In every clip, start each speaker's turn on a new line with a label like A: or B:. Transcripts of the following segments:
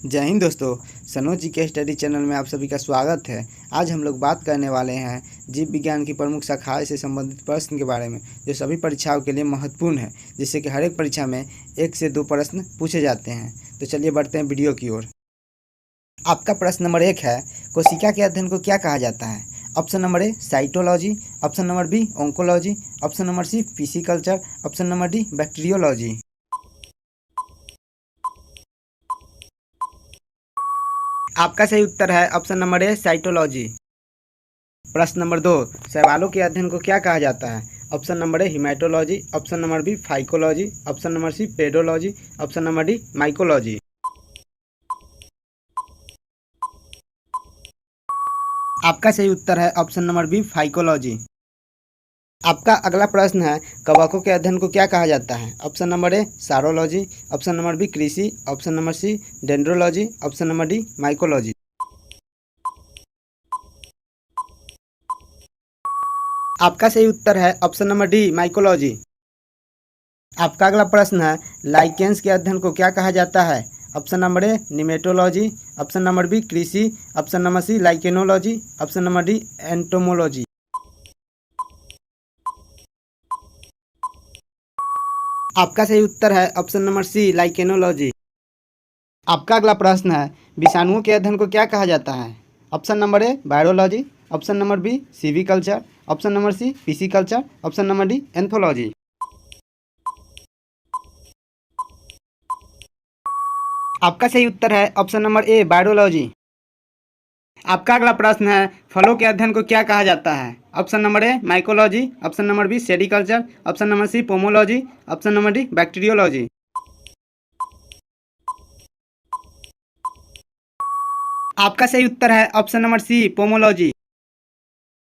A: जय हिंद दोस्तों। सनोज जी के स्टडी चैनल में आप सभी का स्वागत है। आज हम लोग बात करने वाले हैं जीव विज्ञान की प्रमुख शाखाएं से संबंधित प्रश्न के बारे में, जो सभी परीक्षाओं के लिए महत्वपूर्ण है, जिससे कि हर एक परीक्षा में 1 से 2 प्रश्न पूछे जाते हैं। तो चलिए बढ़ते हैं वीडियो की ओर। आपका प्रश्न नंबर 1 है, कोशिका के अध्ययन को क्या कहा जाता है? Option number A cytology, option number B oncology, option number C pisciculture, option number D bacteriology. आपका सही उत्तर है ऑप्शन नंबर ए साइटोलॉजी। प्रश्न नंबर 2, शैवालों के अध्ययन को क्या कहा जाता है? Option number A haematology, option number B phycology, option number C pedology, option number D mycology. आपका सही उत्तर है ऑप्शन नंबर बी फाइकोलॉजी। आपका अगला प्रश्न है, कवकों के अध्ययन को क्या कहा जाता है? Option number A saurology, option number B कृषि, option number C dendrology, option number D mycology. आपका सही उत्तर है ऑप्शन नंबर डी माइकोलॉजी। आपका अगला प्रश्न है, लाइकेंस के अध्ययन को क्या कहा जाता है? Option number A nematology, option number B कृषि, option number C lichenology, option number D entomology. आपका सही उत्तर है ऑप्शन नंबर सी लाइकेनोलॉजी। आपका अगला प्रश्न है, विषाणुओं के अध्ययन को क्या कहा जाता है? Option number A virology, option number B silviculture, option number C pisciculture, option number D anthology. आपका सही उत्तर है ऑप्शन नंबर ए बायोलॉजी। आपका अगला प्रश्न है, फलों के अध्ययन को क्या कहा जाता है? Option number A mycology, option number B sericulture, option number C pomology, option number D bacteriology. आपका सही उत्तर है ऑप्शन नंबर सी पोमोलॉजी।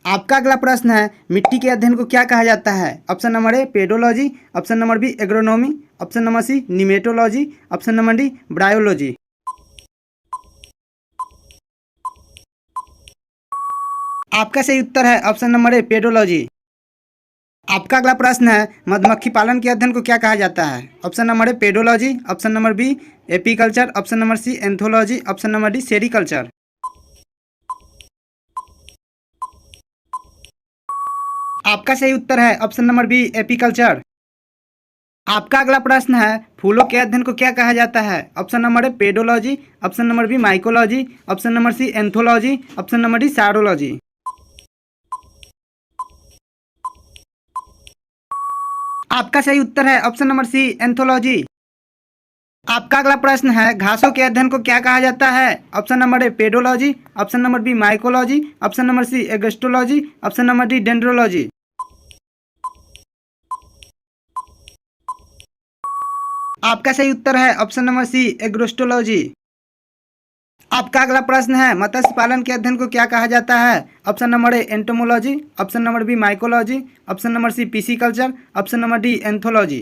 A: आपका अगला प्रश्न है, मिट्टी के अध्ययन को क्या कहा जाता है? Option number A pedology, option number B agronomy, option number C nematology, option number D bryology. आपका सही उत्तर है ऑप्शन नंबर ए पेडोलॉजी। आपका अगला प्रश्न है, मधुमक्खी पालन के अध्ययन को क्या कहा जाता है? Option number A pedology, option number B apiculture, option number C anthology, option number D sericulture. आपका सही उत्तर है ऑप्शन नंबर बी एपीकल्चर। आपका अगला प्रश्न है, फूलों के अध्ययन को क्या कहा जाता है? Option number A pedology, option number B mycology, option number C anthology, option number D saurology. आपका सही उत्तर है ऑप्शन नंबर सी एंथोलॉजी। आपका अगला प्रश्न है, घासों के अध्ययन को क्या कहा जाता है? Option number A pedology, option number B mycology, option number C agrostology, option number D dendrology. आपका सही उत्तर है ऑप्शन नंबर सी एग्रोस्टोलॉजी। आपका अगला प्रश्न है, मत्स्य पालन के अध्ययन को क्या कहा जाता है? Option number A entomology, option number B mycology, option number C pisciculture, option number D anthology.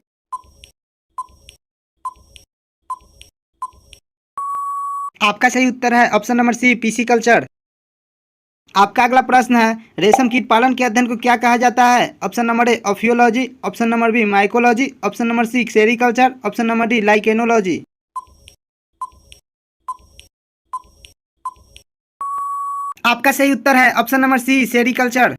A: आपका सही उत्तर है ऑप्शन नंबर सी पिसिकल्चर। आपका अगला प्रश्न है, रेशम कीट पालन के अध्ययन को क्या कहा जाता है? Option number A ophiology, option number B mycology, option number C sericulture, option number D lichenology. आपका सही उत्तर है ऑप्शन नंबर सी सेरिकल्चर।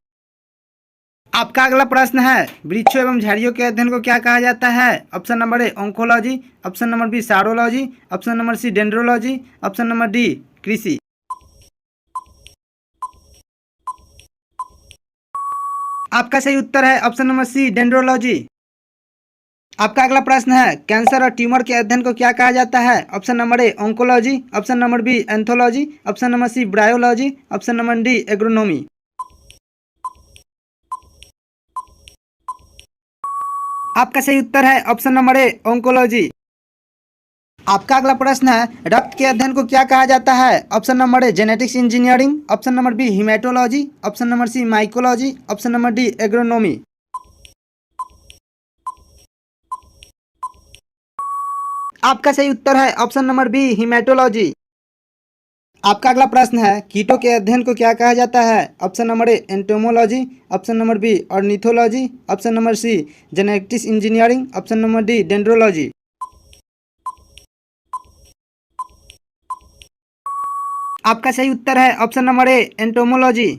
A: आपका अगला प्रश्न है, वृक्षों एवं झाड़ियों के अध्ययन को क्या कहा जाता है? Option number A oncology, option number B saurology, option number C dendrology, option number D कृषि। आपका सही उत्तर है ऑप्शन नंबर सी डेंड्रोलॉजी। आपका अगला प्रश्न है, कैंसर और ट्यूमर के अध्ययन को क्या कहा जाता है? Option number A oncology, option number B anthology, option number C bryology, option number D agronomy. आपका सही उत्तर है ऑप्शन नंबर ए ओंकोलॉजी। आपका अगला प्रश्न है, रक्त के अध्ययन को क्या कहा जाता है? Option number A genetics engineering, option number B haematology, option number C mycology, option number D agronomy. आपका सही उत्तर है ऑप्शन नंबर बी हिमेटोलॉजी। आपका अगला प्रश्न है, कीटों के अध्ययन को क्या कहा जाता है? Option number A entomology, option number B ornithology, option number C genetics engineering, option number D dendrology. आपका सही उत्तर है ऑप्शन नंबर ए एंटोमोलॉजी।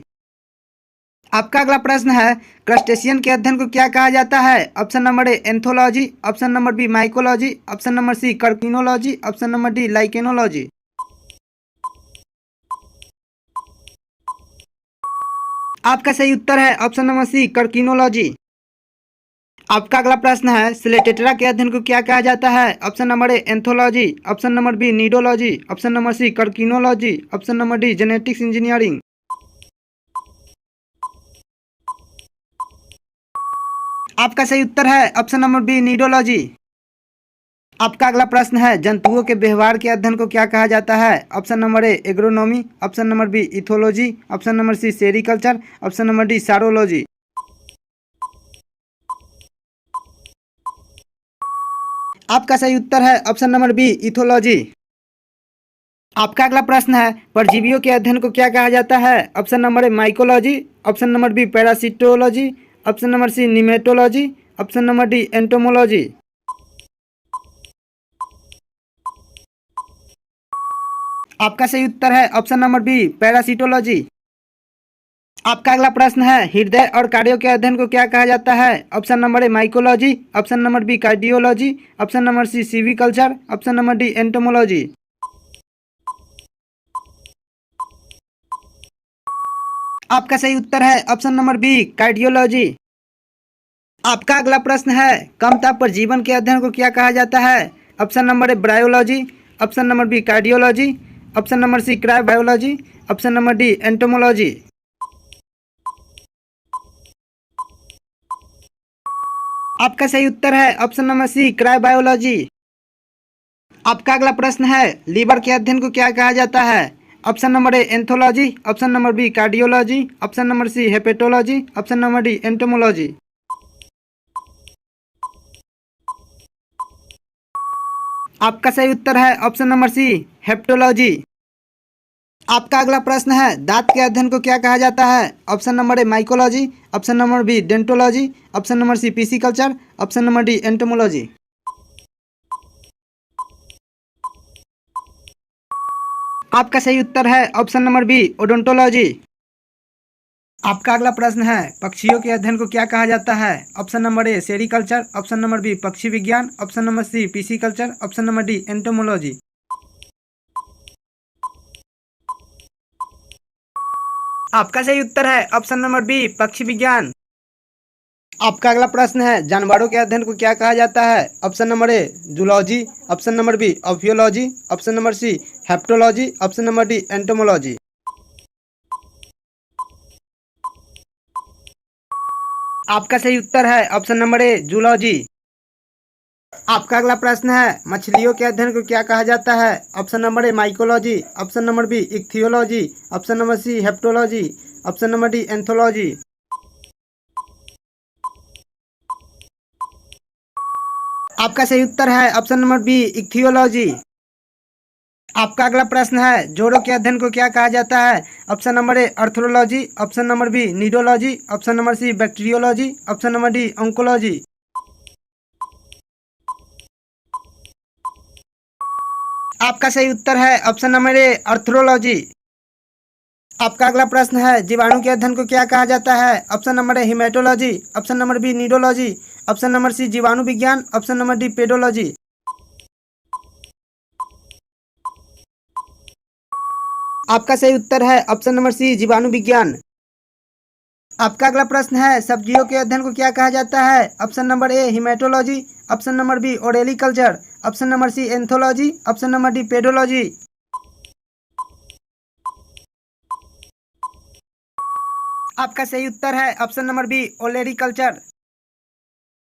A: आपका अगला प्रश्न है, क्रस्टेशियन के अध्ययन को क्या कहा जाता है? Option number A anthology, option number B mycology, option number C carcinology, option number D lichenology. आपका सही उत्तर है ऑप्शन नंबर सी कर्किनोलॉजी। आपका अगला प्रश्न है, सिलेटेट्रा के अध्ययन को क्या कहा जाता है? Option number A anthology, option number B nidology, option number C carcinology, option number D genetics engineering. आपका सही उत्तर है ऑप्शन नंबर बी नीडोलॉजी। आपका अगला प्रश्न है, जंतुओं के व्यवहार के अध्ययन को क्या कहा जाता है? Option number A agronomy, option number B ethology, option number C sericulture, option number D saurology. आपका सही उत्तर है ऑप्शन नंबर बी इथोलॉजी। आपका अगला प्रश्न है, परजीवियों के अध्ययन को क्या कहा जाता है? Option number A mycology, option number B parasitology, option number C nematology, option number D entomology. आपका सही उत्तर है ऑप्शन नंबर बी पैरासिटोलॉजी। आपका अगला प्रश्न है, हृदय और कार्डियो के अध्ययन को क्या कहा जाता है? Option number A mycology, option number B cardiology, option number C silviculture, option number D entomology. आपका सही उत्तर है ऑप्शन नंबर बी कार्डियोलॉजी। आपका अगला प्रश्न है, कम ताप पर जीवन के अध्ययन को क्या कहा जाता है? Option number A bryology, option number B cardiology, option number C cryobiology, option number D entomology. आपका सही उत्तर है ऑप्शन नंबर सी क्रायोबायोलॉजी। आपका अगला प्रश्न है, लीवर के अध्ययन को क्या कहा जाता है? Option number A anthology, option number B cardiology, option number C hepatology, option number D entomology. आपका सही उत्तर है ऑप्शन नंबर सी हेप्टोलॉजी। आपका अगला प्रश्न है, दांत के अध्ययन को क्या कहा जाता है? Option number A mycology, option number B dentology, option number C pisciculture, option number D entomology. आपका सही उत्तर है ऑप्शन नंबर बी ओडोंटोलॉजी। आपका अगला प्रश्न है, पक्षियों के अध्ययन को क्या कहा जाता है? Option number A sericulture, option number B पक्षी विज्ञान, option number C pisciculture, option number D entomology. आपका सही उत्तर है ऑप्शन नंबर बी पक्षी विज्ञान। आपका अगला प्रश्न है, जानवरों के अध्ययन को क्या कहा जाता है? Option number A zoology, option number B ophiology, option number C herpetology, option number D entomology. आपका सही उत्तर है ऑप्शन नंबर ए जूलॉजी। आपका अगला प्रश्न है, मछलियों के अध्ययन को क्या कहा जाता है? Option number A mycology, option number B ichthyology, option number C herpetology, option number D anthology. आपका सही उत्तर है ऑप्शन नंबर बी इक्थियोलॉजी। आपका अगला प्रश्न है, जोड़ों के अध्ययन को क्या कहा जाता है? Option number A arthrology, option number B nidology, option number C bacteriology, option number D oncology. आपका सही उत्तर है ऑप्शन नंबर ए अर्थरोलॉजी। आपका अगला प्रश्न है, जीवाणु के अध्ययन को क्या कहा जाता है? Option number A haematology, option number B nidology, option number C जीवाणु विज्ञान, ऑप्शन नंबर डी पेडोलॉजी। आपका सही उत्तर है ऑप्शन नंबर सी जीवाणु विज्ञान। आपका अगला प्रश्न है, सब्जियों के अध्ययन को क्या कहा जाता है? Option number A haematology, option number B olericulture, option number C anthology, option number D pedology. आपका सही उत्तर है ऑप्शन नंबर बी ओलेरिकल्चर।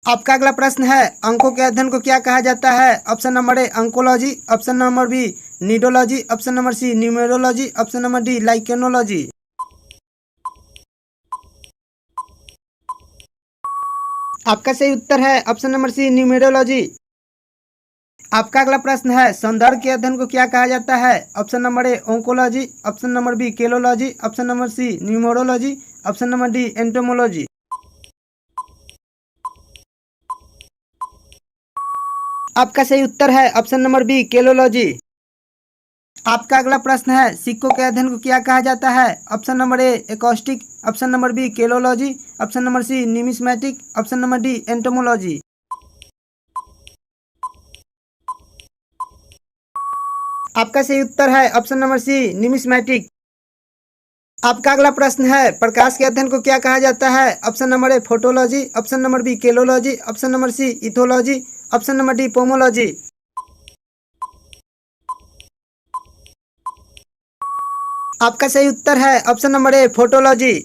A: आपका अगला प्रश्न है, अंकों के अध्ययन को क्या कहा जाता है? Option number A oncology, option number B nidology, option number C numerology, option number D lichenology. आपका सही उत्तर है ऑप्शन नंबर सी न्यूमेरोलॉजी। आपका अगला प्रश्न है, सौंदर्य के अध्ययन को क्या कहा जाता है? Option number A oncology, option number B caliology, option number C numerology, option number D entomology. आपका सही उत्तर है ऑप्शन नंबर बी केलोलॉजी। आपका अगला प्रश्न है, सिक्कों के अध्ययन को क्या कहा जाता है? Option number A acoustic, option number B caliology, option number C numismatic, option number D entomology. आपका सही उत्तर है ऑप्शन नंबर सी न्यूमिस्मैटिक। आपका अगला प्रश्न है, प्रकाश के अध्ययन को क्या कहा जाता है? Option number A photology, option number B caliology, option number C ethology, option number D pomology. आपका सही उत्तर है ऑप्शन नंबर ए फोटोलॉजी।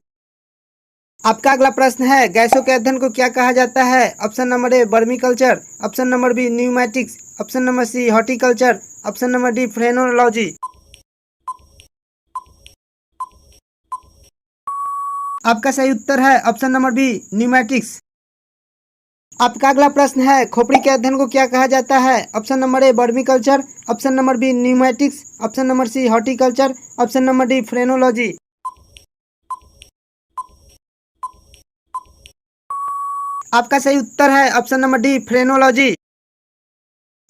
A: आपका अगला प्रश्न है, गैसों के अध्ययन को क्या कहा जाता है? Option number A vermiculture, option number B pneumatics, option number C horticulture, option number D phrenology. आपका सही उत्तर है ऑप्शन नंबर बी न्यूमैटिक्स। आपका अगला प्रश्न है, खोपड़ी के अध्ययन को क्या कहा जाता है? Option number A vermiculture, option number B pneumatics, option number C horticulture, option number D phrenology. आपका सही उत्तर है ऑप्शन नंबर डी फ्रेनोलॉजी।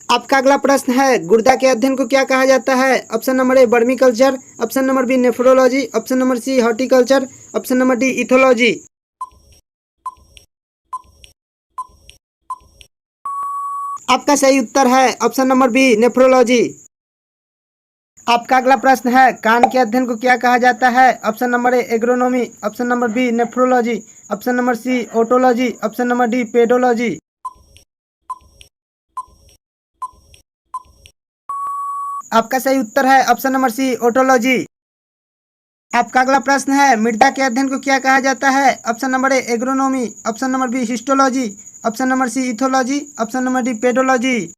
A: आपका अगला प्रश्न है, गुर्दा के अध्ययन को क्या कहा जाता है? Option number A vermiculture, option number B nephrology, option number C horticulture, option number D ethology. आपका सही उत्तर है ऑप्शन नंबर बी नेफ्रोलॉजी। आपका अगला प्रश्न है, कान के अध्ययन को क्या कहा जाता है? Option number A agronomy, option number B nephrology, option number C otology, option number D pedology. आपका सही उत्तर है ऑप्शन नंबर सी ओटोलॉजी। आपका अगला प्रश्न है, मृदा के अध्ययन को क्या कहा जाता है? Option number A agronomy, option number B histology, option number C ethology, option number D pedology.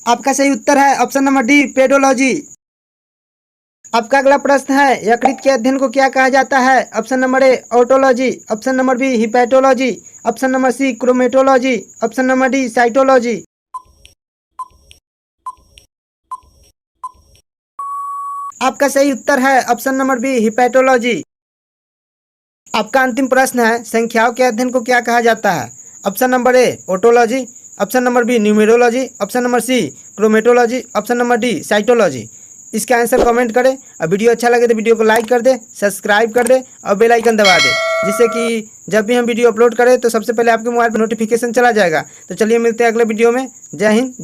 A: आपका सही उत्तर है ऑप्शन नंबर डी पेडोलॉजी। आपका अगला प्रश्न है, यकृत के अध्ययन को क्या कहा जाता है? Option number A otology, option number B hepatology, option number C chromatology, option number D cytology. आपका सही उत्तर है ऑप्शन नंबर बी हिपैटोलॉजी। आपका अंतिम प्रश्न है, संख्याओं के अध्ययन को क्या कहा जाता है? Option number A otology, option number B numerology, option number C chromatology, option number D cytology. इसका आंसर कमेंट करें और वीडियो अच्छा लगे तो वीडियो को लाइक कर दे, सब्सक्राइब कर दे और बेल आइकन दबा दे, जिससे कि जब भी हम वीडियो अपलोड करें तो सबसे पहले आपके मोबाइल पर नोटिफिकेशन चला जाएगा। तो चलिए मिलते हैं अगले वीडियो में। जय हिंद।